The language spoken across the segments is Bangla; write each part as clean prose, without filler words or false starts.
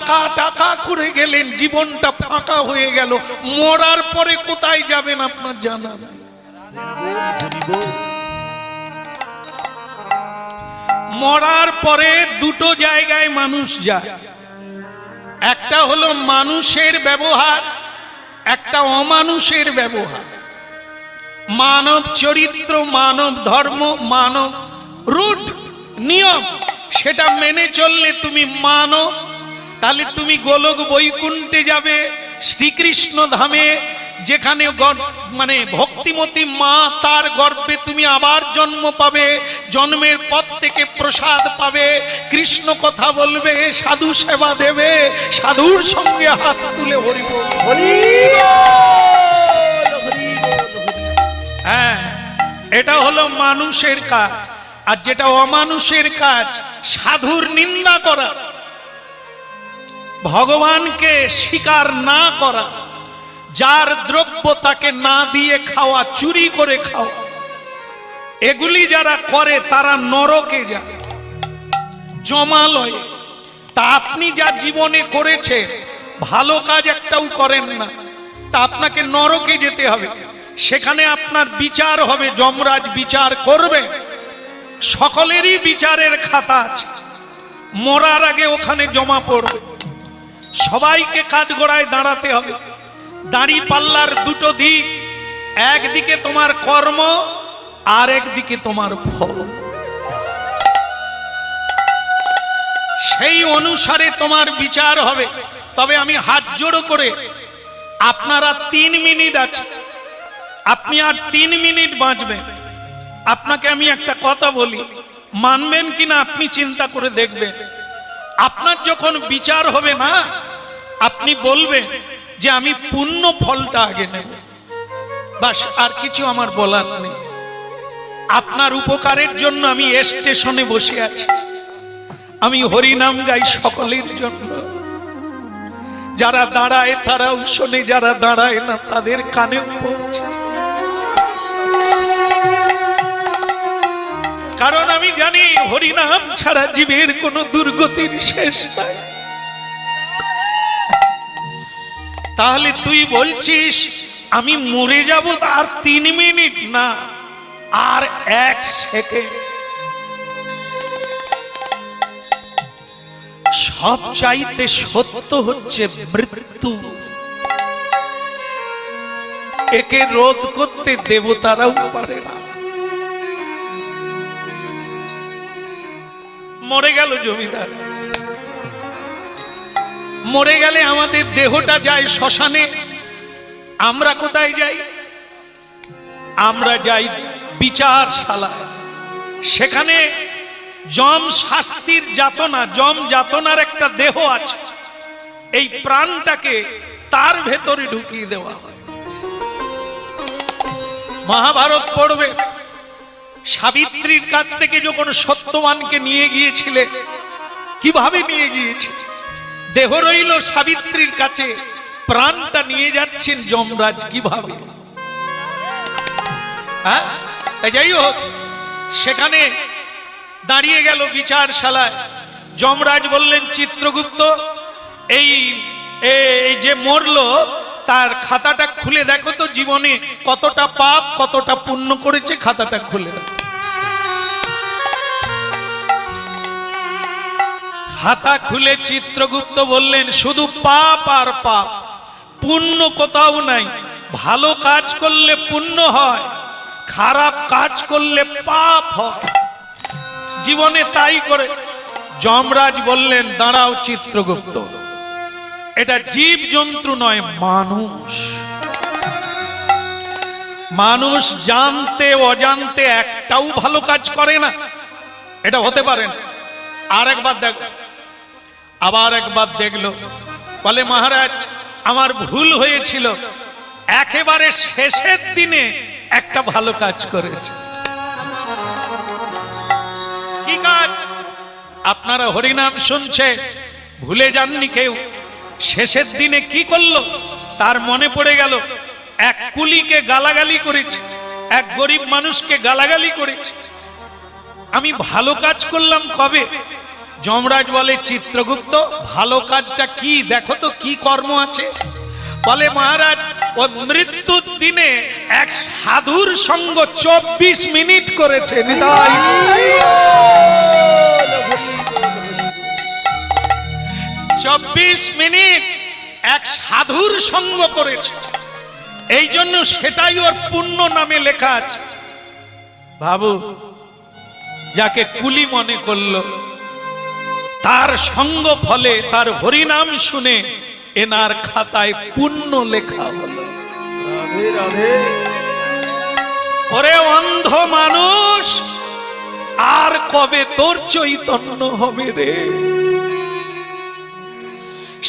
টাকা টাকা করে গেলেন, জীবনটা ফাঁকা হয়ে গেল। মরার পরে কোথায় যাবেন আপনার জানা নাই। মরার পরে দুটো জায়গায় মানুষ যায়, একটা হলো মানুষের ব্যবহার, একটা অমানুষের ব্যবহার। মানব চরিত্র, মানব ধর্ম, মানব রুট নিয়ম, সেটা মেনে চললে তুমি মানো, তাহলে তুমি গোলক বৈকুণ্ঠে যাবে, শ্রীকৃষ্ণ ধামে, যেখানে মানে ভক্তিমতী মা, তার গর্ভে তুমি আবার জন্ম পাবে, জন্মের পর থেকে প্রসাদ পাবে, কৃষ্ণ কথা বলবে, সাধু সেবা দেবে, সাধুর সঙ্গে হাত তুলে হরি বল হরি বল। হ্যাঁ, এটা হলো মানুষের কাজ। আর যেটা অমানুষের কাজ, সাধুর নিন্দা করা, ভগবানকে স্বীকার না করা, যার দ্রব্য তাকে না দিয়ে খাওয়া, চুরি করে খাওয়া, এগুলি যারা করে তারা নরকে যায়, জমালয়ে। তা আপনি যা জীবনে করেছে, ভালো কাজ একটাও করেন না, তা আপনাকে নরকে যেতে হবে। সেখানে আপনার বিচার হবে, যমরাজ বিচার করবে। সকলেরই বিচারের খাতা আছে, মরার আগে ওখানে জমা পড়বে। সবাইকে কাঠগড়ায় দাঁড়াতে হবে। দাঁড়ি পাল্লার দুটো দিক, একদিকে তোমার কর্ম, আর একদিকে তোমার ফল। সেই অনুসারে তোমার বিচার হবে। তবে আমি হাত জোড়ো করে, আপনারা 3 মিনিট আছে, আপনি আর 3 মিনিট বাঁচবেন। আপনাকে আমি একটা কথা বলি, মানবেন কিনা আপনি চিন্তা করে দেখবেন। আপনার যখন বিচার হবে না, আপনি বলবেন যে আমি পুণ্য ফলটা আগে নেব, বাস, আর কিছু আমার বলার নেই। আপনার উপকারের জন্য আমি স্টেশনে বসে আছি, আমি হরিনাম গাই সকলের জন্য। যারা দাঁড়ায় তারাও শোনে, যারা দাঁড়ায় না তাদের কানেও পৌঁছে। কারণ আমি জানি হরিনাম ছাড়া জীবের কোনো দুর্গতির শেষ নাই। তাহলে তুই বলছিস আমি মরে যাব, আর 3 মিনিট না, আর 1 সেকেন্ড। সব চাইতে সত্য হচ্ছে মৃত্যু। একে রোধ করতে দেবতারাও পারে না। মরে গেল জমিদার, মরে গেলে আমাদের দেহটা যায় শ্মশানে। আমরা কোথায় যাই? আমরা যাই বিচারশালায়। সেখানে যম শাস্তির যাতনা, যম যাতনার একটা দেহ আছে, এই প্রাণটাকে তার ভেতরে ঢুকিয়ে দেওয়া হয়। মহাভারত পড়বে, সাবিত্রীর কাছ থেকে যখন সত্যবানকে নিয়ে গিয়েছিলেন, কিভাবে নিয়ে গিয়েছে? দেহ রইল সাবিত্রীর কাছে, প্রাণটা নিয়ে যাচ্ছেন যমরাজ কিভাবে? হ্যাঁ, যাই হোক, সেখানে দাঁড়িয়ে গেল বিচারশালায়। যমরাজ বললেন, চিত্রগুপ্ত, এই যে মরলো তার খাতাটা খুলে দেখো তো, জীবনে কতটা পাপ কতটা পুণ্য করেছে, খাতাটা খুলে দেখো। খাতা খুলে চিত্রগুপ্ত বললেন, শুধু পাপ আর পাপ, পুণ্য কোথাও নাই। ভালো কাজ করলে পুণ্য হয়, খারাপ কাজ করলে পাপ হয়, জীবনে তাই করে। যমরাজ বললেন, দাঁড়াও চিত্রগুপ্ত, এটা জীব জন্তু নয়, মানুষ। মানুষ জানতে অজান্তে একটাও ভালো কাজ করে না, এটা হতে পারে না। আর একবার দেখ, আবার একবার দেখলো, বলে মহারাজ আমার ভুল হয়েছিল, একেবারে শেষের দিনে একটা ভালো কাজ করেছে। কি কাজ? আপনারা হরিনাম শুনছে, ভুলে যাননি কেউ। শেষের দিনে কি করলো তার মনে পড়ে গেল। এক কুলিকে গালাগালি করেছে, এক গরিব মানুষকে গালাগালি করেছে। আমি ভালো কাজ করলাম কবে? যমরাজ বলে চিত্রগুপ্ত ভালো কাজটা কি দেখো তো কি কর্ম আছে। বলে মহারাজ ও মৃত্যুর দিনে এক সাধুর সঙ্গ 24 মিনিট করেছে। 24 মিনিট এক সাধুর সঙ্গ করেছে, এই জন্য সেটাই ওর পুণ্য নামে লেখা আছে। ভাবু, যাকে কুলি মনে করলো তার সঙ্গ ফলে তার হরিনাম শুনে এনার খাতায় পুণ্য লেখা হলো। রাধে রাধে। ওরে অন্ধ মানুষ, আর কবে তোর চৈতন্য হবে রে?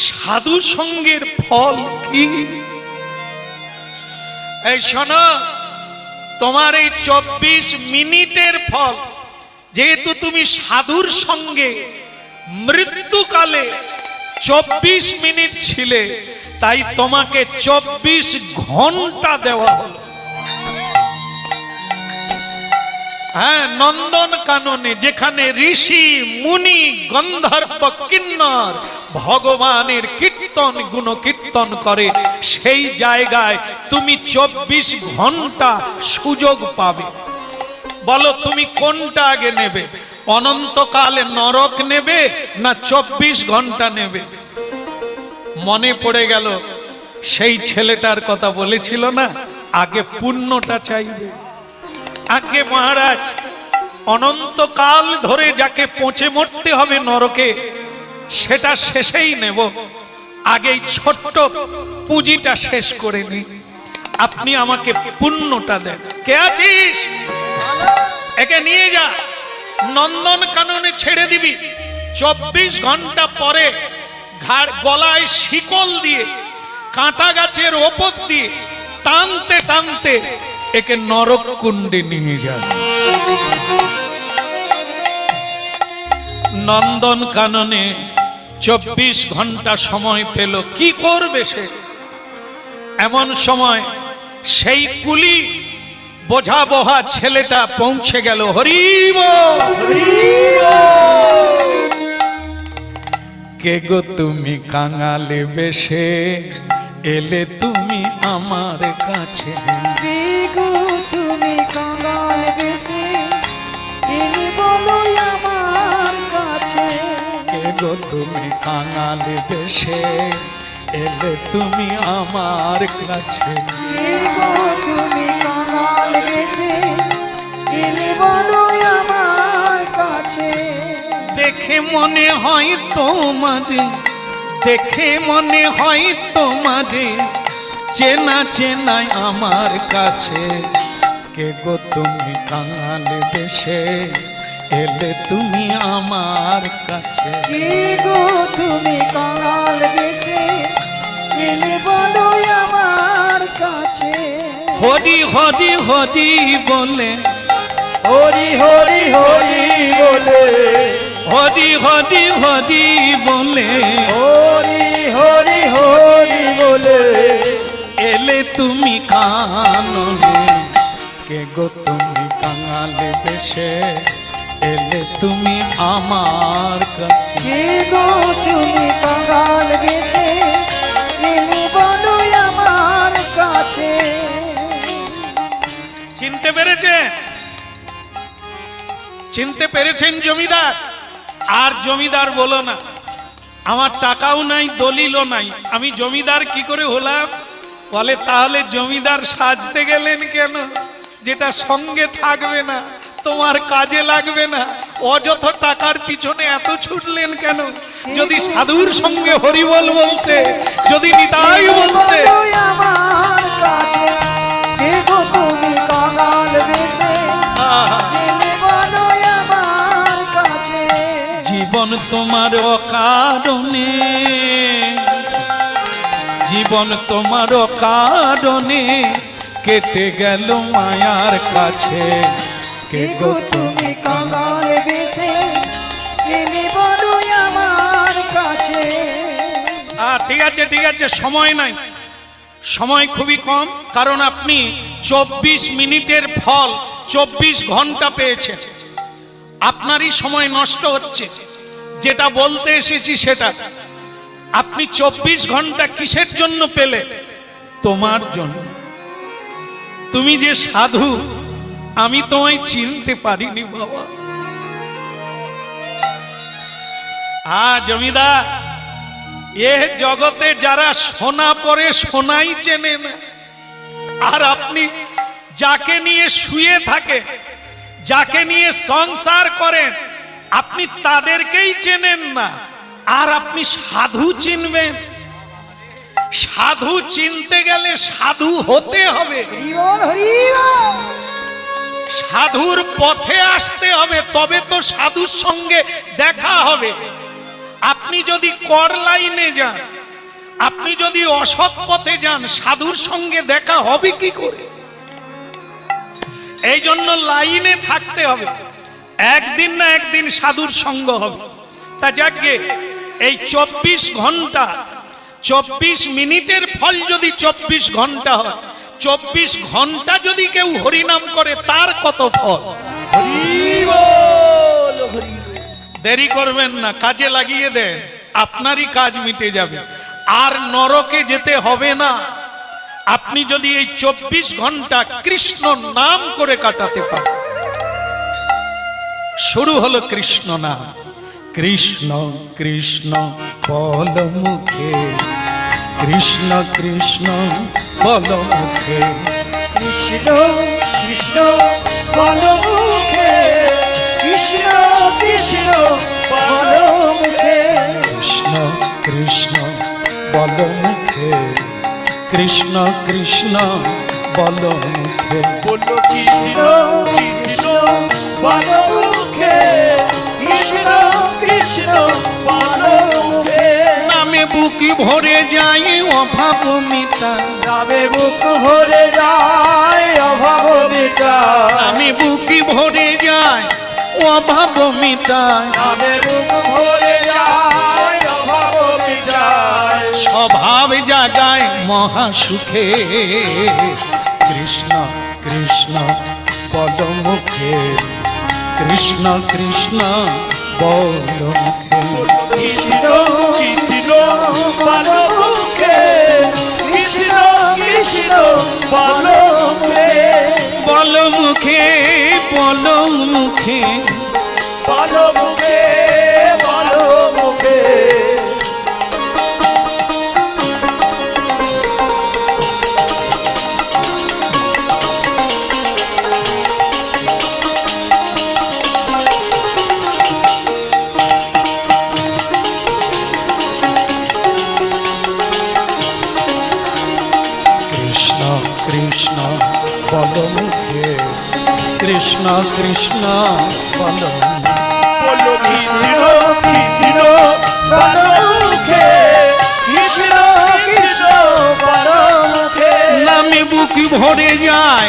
সাধু সঙ্গের ফল কি? এই শোনো, তোমার এই 24 মিনিটের ফল, যেহেতু তুমি সাধুর সঙ্গে মৃত্যুকালে 24 মিনিট ছিলে, তাই তোমাকে 24 ঘন্টা দেওয়া হলো। হ্যাঁ, নন্দন কাননে যেখানে ঋষি মুনি গন্ধর্ব কিন্নর ভগবানের কীর্তন গুণ কীর্তন করে, সেই জায়গায় তুমি 24 ঘন্টা সুযোগ পাবে। বলো তুমি কোনটা আগে নেবে? অনন্তকালে নরক নেবে না 24 ঘন্টা নেবে? মনে পড়ে গেল সেই ছেলেটার কথা বলেছিল না, আগে পুণ্যটা চাইবে। আগে মহারাজ অনন্তকাল ধরে যাকে পচে মরতে হবে নরকে, সেটা শেষেই নেব, আগেই ছোট্ট পুঁজিটা শেষ করে নি। আপনি আমাকে পুণ্যটা দেন। কে আছিস? একে নিয়ে যা, নন্দন কাননে ছেড়ে দিবি। 24 ঘন্টা পরে ঘাড় গলায় শিকল দিয়ে কাঁটা গাছের ওপর দিয়ে টানতে টানতে একে নরক কুণ্ডে নিয়ে যা। নন্দন কাননে 24 ঘন্টা সময় পেল, কি করবে সে? এমন সময় সেই কুলি বোঝা বহা ছেলেটা পৌঁছে গেল। হরিব কে গো তুমি কাঙালে বেশে এলে তুমি আমার কাছে? কে গো তুমি কাঙাল বেশে এলে বলো আমার কাছে? কে গো তুমি কাঙালে বেশে এলে তুমি আমার কাছে? কে গো তুমি কাঙাল বেশে এলে বলো আমার কাছে? দেখে মনে হয় তোমারে, দেখে মনে হয় তোমারে চেনা চেনাই আমার কাছে। কে গো তুমি কাঙাল বেশে এলে তুমি আমার কাছে? কে গো তুমি কাঙাল বেশে এলে বলো আমার কাছে? হরি হরি হরি বলে, হরি হরি হরি বলে, হরি হরি হরি বলে, হরি হরি হরি বলে এলে তুমি কাননে। কে গো তুমি কাঙাল বেশে এলে তুমি আমার কাছে? কে গো তুমি কাঙাল বেশে এলে বলো আমার কাছে? চিনতে পেরেছেন? চিনতে পেরেছেন জমিদার? আর জমিদার বলো না, আমার টাকাও নাই, দলিলও নাই, আমি জমিদার কি করে হলাম? বলে তাহলে জমিদার সাজতে গেলেন কেন? যেটা সঙ্গে থাকবে না, তোমার কাজে লাগবে না, অযথ টাকার পিছনে এত ছুটলেন কেন? যদি সাধুর সঙ্গে হরিবল বলতে, যদি নিতাই বলতে। বলো আমার কাছে কে গো তুমি কাঙাল বেশে এলে বলো আমার কাছে? জীবন তোমার অকারণে, জীবন তোমার অকারণে কেটে গেল মায়ার কাছে। কে গো তুমি কাঙাল বেশে এলে বলো আমার কাছে? ঠিক আছে ঠিক আছে, সময় নাই, সময় খুবই কম, কারণ আপনি 24 মিনিটের ফল 24 ঘন্টা পেয়েছেন। আপনারই সময় নষ্ট হচ্ছে। যেটা বলতে এসেছি সেটা, আপনি 24 ঘন্টা কিসের জন্য পেলে? তোমার জন্য। তুমি যে সাধু, আমি তোমায় চিনতে পারিনি বাবা। জমিদার, এ জগতে যারা সোনা পরে সোনাই চেনে না, আর আপনি যাকে নিয়ে শুয়ে থাকে, যাকে নিয়ে সংসার করেন, আপনি তাদেরকেই চেনেন না, আর আপনি সাধু চিনবেন? সাধু চিনতে গেলে সাধু হতে হবে, হরিবল হরিবল। সাধুর পথে আসতে হবে, তবে তো সাধুর সঙ্গে দেখা হবে। আপনি যদি কর লাইনে যান, আপনি যদি অসৎ পথে যান, সাধুর সঙ্গে দেখা হবে কি করে? এই জন্য লাইনে থাকতে হবে, একদিন না একদিন সাধুর সঙ্গ হবে। তা যাকে এই 24 ঘন্টা, 24 মিনিটের ফল যদি 24 ঘন্টা হয়, 24 ঘন্টা যদি কেউ হরিনাম করে, তার কত ফল? হরি বল, হরি বল। দেরি করবেন না, কাজে লাগিয়ে দেন, আপনারই কাজ মিটে যাবে, আর নরকে যেতে হবে না। আপনি যদি এই 24 ঘন্টা কৃষ্ণ নাম করে কাটাতে পারেন। শুরু হলো কৃষ্ণ নাম। কৃষ্ণ কৃষ্ণ বল মুখে, কৃষ্ণ কৃষ্ণ বল মুখে, কৃষ্ণ কৃষ্ণ বল মুখে, কৃষ্ণ কৃষ্ণ বল মুখে, কৃষ্ণ কৃষ্ণ বল মুখে, কৃষ্ণ কৃষ্ণ বল মুখে। বলো কৃষ্ণ কৃষ্ণ বল মুখে, কৃষ্ণ কৃষ্ণ বল মুখে। নামে বুকি ভরে যায় অভাব মিটায়, নামে বুক ভরে যায় অভাব মিটায়, নামে বুকি ভরে যায় অভাব মিটায়, নামে বুক ভরে যায় অভাব মিটায়। স্বভাব জাগায় মহা সুখে। কৃষ্ণ কৃষ্ণ বল মুখে, কৃষ্ণ কৃষ্ণ বল মুখে। কৃষ্ণ কৃষ্ণ বল মুখে, কৃষ্ণ কৃষ্ণ বল মুখে। বল মুখে বল মুখে, বল মুখে বল মুখে। কৃষ্ণ কৃষ্ণ বল মুখে, কৃষ্ণ কৃষ্ণ বল মুখে। বলো কৃষ্ণ কৃষ্ণ বল মুখে, কৃষ্ণ কৃষ্ণ বল মুখে। নামে বুকি ভরে যায়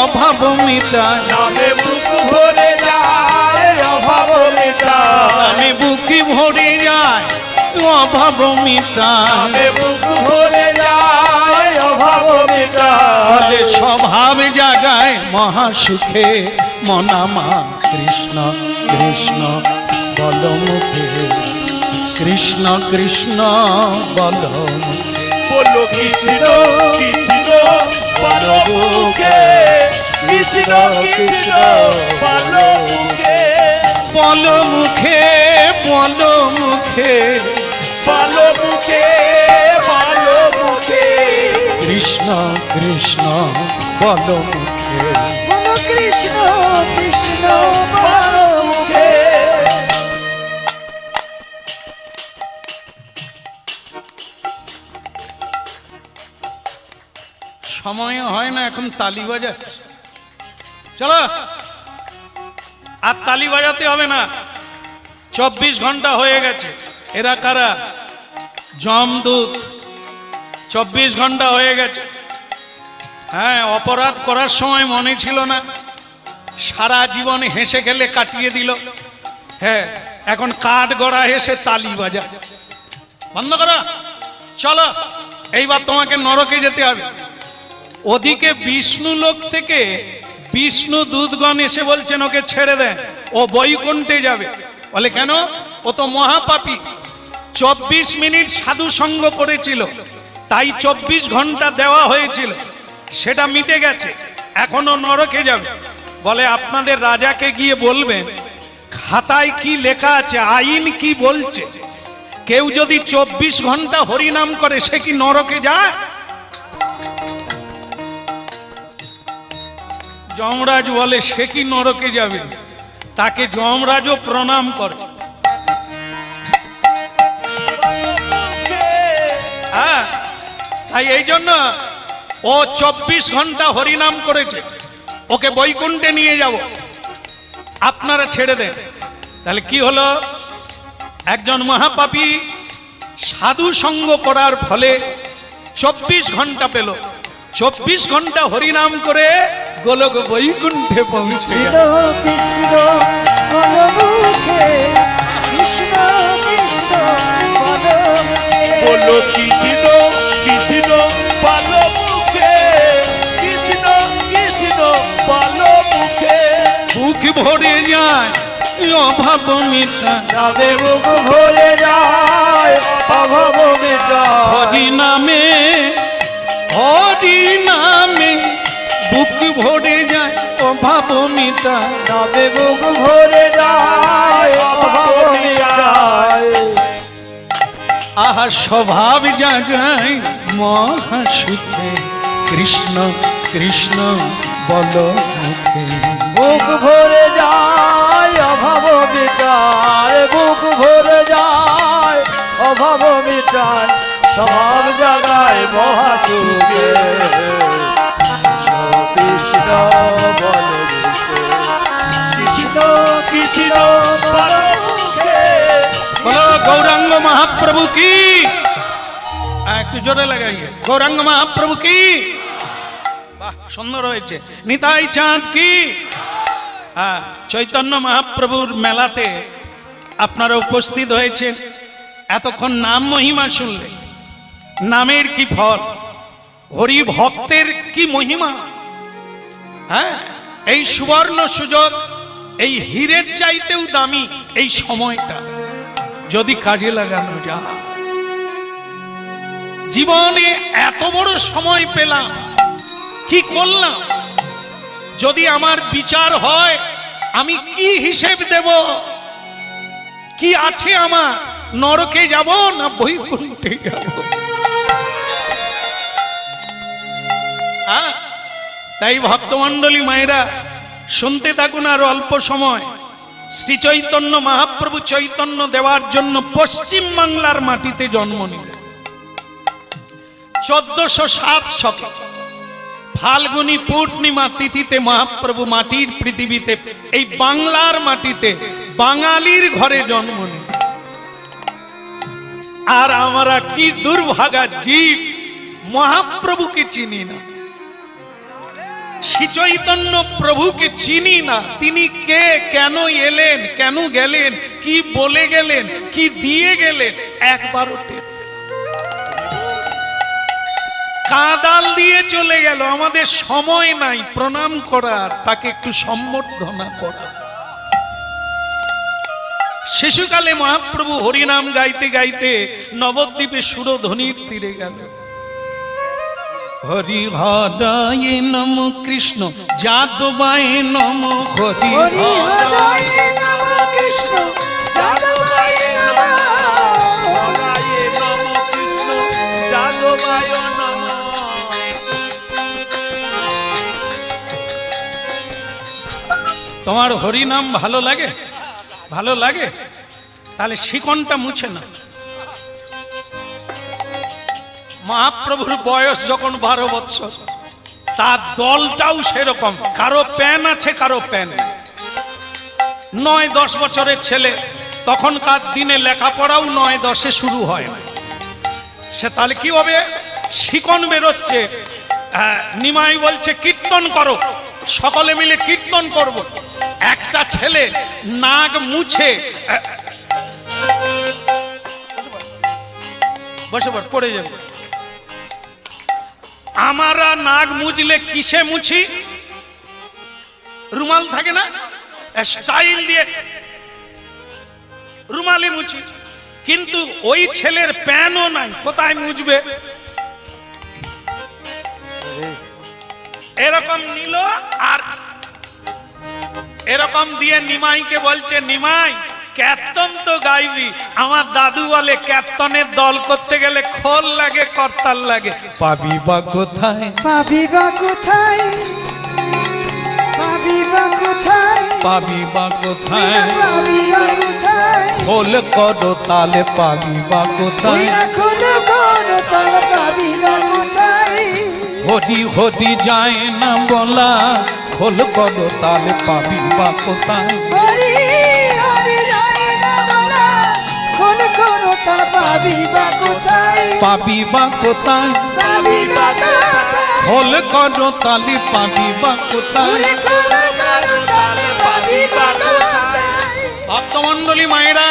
অভাব মিটায়, নামে বুক ভরে যায় অভাব মিটায়, নামে বুকি ভরে যায় অভাব মিটায়। নামে বুক ভরে যায় অভাব মিটায়। ফলে স্বভাব জাগায় মহা সুখে। মনামা কৃষ্ণ কৃষ্ণ বল মুখে, কৃষ্ণ কৃষ্ণ বল মুখে। বলো কৃষ্ণ কৃষ্ণ বল মুখে, কৃষ্ণ কৃষ্ণ বল মুখে। বল মুখে বল মুখে, বল মুখে বল মুখে। কৃষ্ণ কৃষ্ণ বল মুখে। বল কৃষ্ণ কৃষ্ণ বল মুখে। সময় হয় না, এখন তালি বাজাচ্ছে। চলো, আর তালি বাজাতে হবে না, 24 ঘন্টা হয়ে গেছে। এরা কারা? যমদূত। 24 ঘন্টা হয়ে গেছে। হ্যাঁ, অপরাধ করার সময় মনে ছিল না, সারা জীবন হেসে খেলে কাটিয়ে দিল। হ্যাঁ, এখন কাঠ গড়া হেসে তালি বাজা। বন্ধ করো, চলো, এইবার তোমাকে নরকে যেতে হবে। ওদিকে বিষ্ণু লোক থেকে বিষ্ণু দূতগণ এসে বলছেন ওকে ছেড়ে দেন, ও বৈকুণ্ঠে যাবে। বলে কেন? ও তো মহাপাপী। 24 মিনিট সাধু সঙ্গ করেছিল, তাই 24 ঘন্টা দেওয়া হয়েছিল, সেটা মিটে গেছে, এখনো নরকে যাবে। বলে আপনাদের রাজাকে গিয়ে বলবেন খাতায় কি লেখা আছে, আইন কি বলছে। কেউ যদি 24 ঘন্টা হরিনাম করে সে কি নরকে যায়? যমরাজ বলে সে কি নরকে যাবে, তাকে যমরাজও প্রণাম করে। হ্যাঁ, তাই এই জন্য ও 24 ঘন্টা হরিনাম করেছে, ওকে বৈকুণ্ঠে নিয়ে যাব, আপনারা ছেড়ে দেন। তাহলে কি হলো, একজন মহাপাপী সাধু সঙ্গ করার ফলে 24 ঘন্টা পেল, 24 ঘন্টা হরিনাম করে গোলক বৈকুণ্ঠে পৌঁছে গেল। কৃষ্ণ বলো মুখে, কৃষ্ণ কৃষ্ণ বলো মুখে। বলো কৃষ্ণ কৃষ্ণ বলো মুখে, কৃষ্ণ কৃষ্ণ বলো মুখে। বুক ভরে যায় অভাব মিটা, যাবে মুখ ভরে যায় অভাব মেটা। হরি নামে হরি নামে বুক ভরে যায় অভাব মিটা, যাবে মুখ ভরে যায় অভাব মেটায়। আহা স্বভাব জাগায় মহা সুখে, কৃষ্ণ কৃষ্ণ বল মুখে। বুক ভরে যায় অভাব মেটায়, বুক ভরে যায় অভাব মেটায়, স্বভাব জাগায় মহাসুখে। কৃষ্ণ বলে মুখে, কৃষ্ণ কৃষ্ণ বলে মুখে। বলো গৌরাঙ্গ মহাপ্রভু কি, একটু জোরে লাগাইয়ে, গৌরাঙ্গ মহাপ্রভু কি। বাহ, সুন্দর হয়েছে। নিতাই চাঁদ কি। চৈতন্য মহাপ্রভুর মেলাতে আপনারা উপস্থিত হয়েছেন, এতক্ষণ নাম মহিমা শুনলে, নামের কি ফল, হরি ভক্তের কি মহিমা। হ্যাঁ, এই সুবর্ণ সুযোগ, এই হীরের চাইতেও দামি এই সময়টা যদি কাজে লাগানো যায়। জীবনে এত বড় সময় পেলাম, কি করলাম, যদি আমার বিচার হয় আমি কি হিসেব দেব, কি আছে আমার, নরকে যাব না বৈকুণ্ঠে যাব। তাই ভক্তমণ্ডলী মায়েরা শুনতে থাকুন আর অল্প সময়। শ্রী চৈতন্য মহাপ্রভু চৈতন্য দেওয়ার জন্য পশ্চিম বাংলার মাটিতে জন্ম নিলেন 1407 শকে। ফাল্গুনী পূর্ণিমা তিথিতে মহাপ্রভু মাটির পৃথিবীতে, এই বাংলার মাটিতে বাঙালির ঘরে জন্ম নিলেন। আর আমরা কি দুর্ভাগা জীব, মহাপ্রভুকে চিনি না, শ্রী চৈতন্য প্রভুকে চিনি না। তিনি কে, কেন এলেন, কেন গেলেন, কি বলে গেলেন, কি দিয়ে গেলেন, একবারও টের পেলাম। কাঁদাল দিয়ে চলে গেল, আমাদের সময় নাই প্রণাম করার, তাকে একটু সম্বর্ধনা করা। শিশুকালে মহাপ্রভু হরিনাম গাইতে গাইতে নবদ্বীপে সুরধ্বনির তীরে গেল। হরি হরায় নম কৃষ্ণ যাদবায় নম, হরি হরি হরায় নমঃ কৃষ্ণ যাদবায় নমঃ। হরায় নম কৃষ্ণ যাদবায় নম। তোমার হরিনাম ভালো লাগে? ভালো লাগে? তাহলে শিকনটা মুছে না। মহাপ্রভুর বয়স যখন 12 বৎসর, তার দলটাও সেরকম, কারো প্যান আছে কারো প্যান নেই। 9-10 বছরের ছেলে, তখনকার দিনে লেখাপড়াও 9-10-এ শুরু হয় না। সে তাহলে কি হবে, শিকন বেরোচ্ছে। নিমাই বলছে কীর্তন করো, সকলে মিলে কীর্তন করব। একটা ছেলে নাক মুছে, বসে পড়ে যাবে। আমরা নাক মুছলে কিসে মুছি? রুমাল থাকে না, স্টাইল দিয়ে রুমালি মুছি, কিন্তু ওই ছেলের প্যানও নাই, কোথায় মুছবে? এরকম নিল আর এরকম দিয়ে নিমাইকে বলছে, নিমাই কীর্তন তো গাইবি। আমার দাদু বলে কীর্তনের দল করতে গেলে খোল লাগে, করতাল লাগে, পাবি বা কোথায়? পাবি বা কোথায়? পাবি বা কোথায়? পাবি বা কোথায়? পাবি বা কোথায়? খোল করো তালে পাবি বা কোথায়? খোল করো তালে পাবি বা কোথায়? হরি হরি যায় না বলা, খোল করো তালে পাবি বা কোথায়? হরি হরি যায় না বলা, খোল করো তালে পাবি বা কোথায়? পাবি বা কোথায়? পাবি বা কোথায়? খোল করো তালে পাবি বা কোথায়? খোল করো তালে পাবি বা কোথায়? ভক্তমণ্ডলী মায়েরা,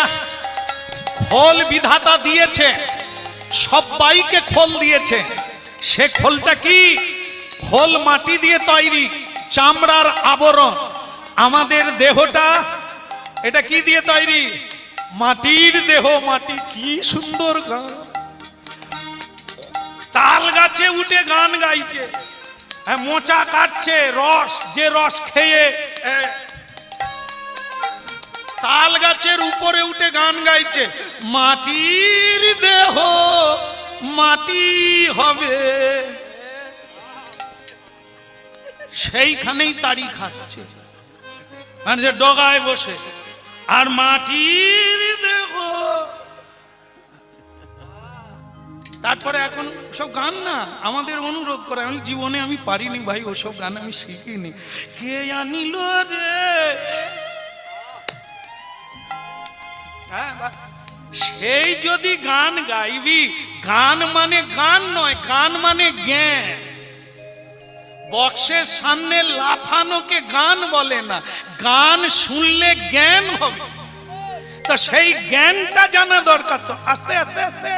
খোল বিধাতা দিয়েছে, সবাইকে খোল দিয়েছে। সে খোলটা কি? খোল মাটি দিয়ে তৈরি, চামড়ার আবরণ। আমাদের দেহটা এটা কি দিয়ে তৈরি? মাটির দেহ। মাটি কি সুন্দর গান, তাল গাছে উঠে গান গাইছে, মোচা কাটছে, রস, যে রস খেয়ে তাল গাছের উপরে উঠে গান গাইছে, মাটির দেহ মাটি হবে, সেইখানেই তাড়ি খাচ্ছে, আর যে ডগায় বসে, আর মাটির দেহ। তারপরে এখন সব গান না আমাদের অনুরোধ করে, আমি জীবনে আমি পারিনি ভাই, ওসব গান আমি শিখিনি। কে আনিল রে, সেই যদি গান গাইবি, গান মানে গান নয়, গান মানে জ্ঞান। বক্সের সামনে লাফানোকে গান বলে না, গান শুনলে জ্ঞান হবে। তো সেই জ্ঞানটা জানা দরকার। তো আস্তে আস্তে আস্তে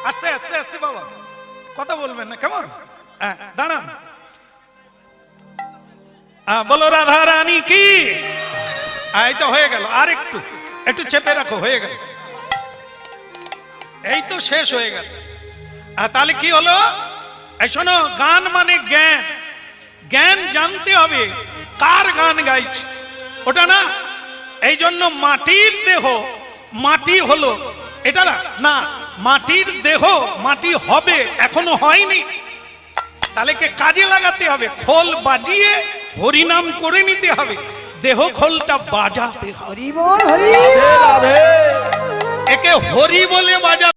আস্তে আস্তে আস্তে বাবা, কথা বলবেন না কেমন? দাঁড়ান, বলো রাধা রানী কি? এই তো হয়ে গেল, আর একটু একটু চেপে রাখো, হয়ে গেল, এই তো শেষ হয়ে গেল। তাহলে কি হলো? এই শোনো, গান মানে জ্ঞান। জ্ঞান জানতে হবে কার গান গাইছে ওটা না। এই জন্য মাটির দেহ মাটি হলো, এটা না, মাটির দেহ মাটি হবে, এখনো হয়নি। তাহলে কে কাজে লাগাতে হবে, খোল বাজিয়ে হরিনাম করে নিতে হবে, দেহ খোলটা বাজাতে হবে। হরি বল, হরি রাধে। একে হরি বলে বাজা।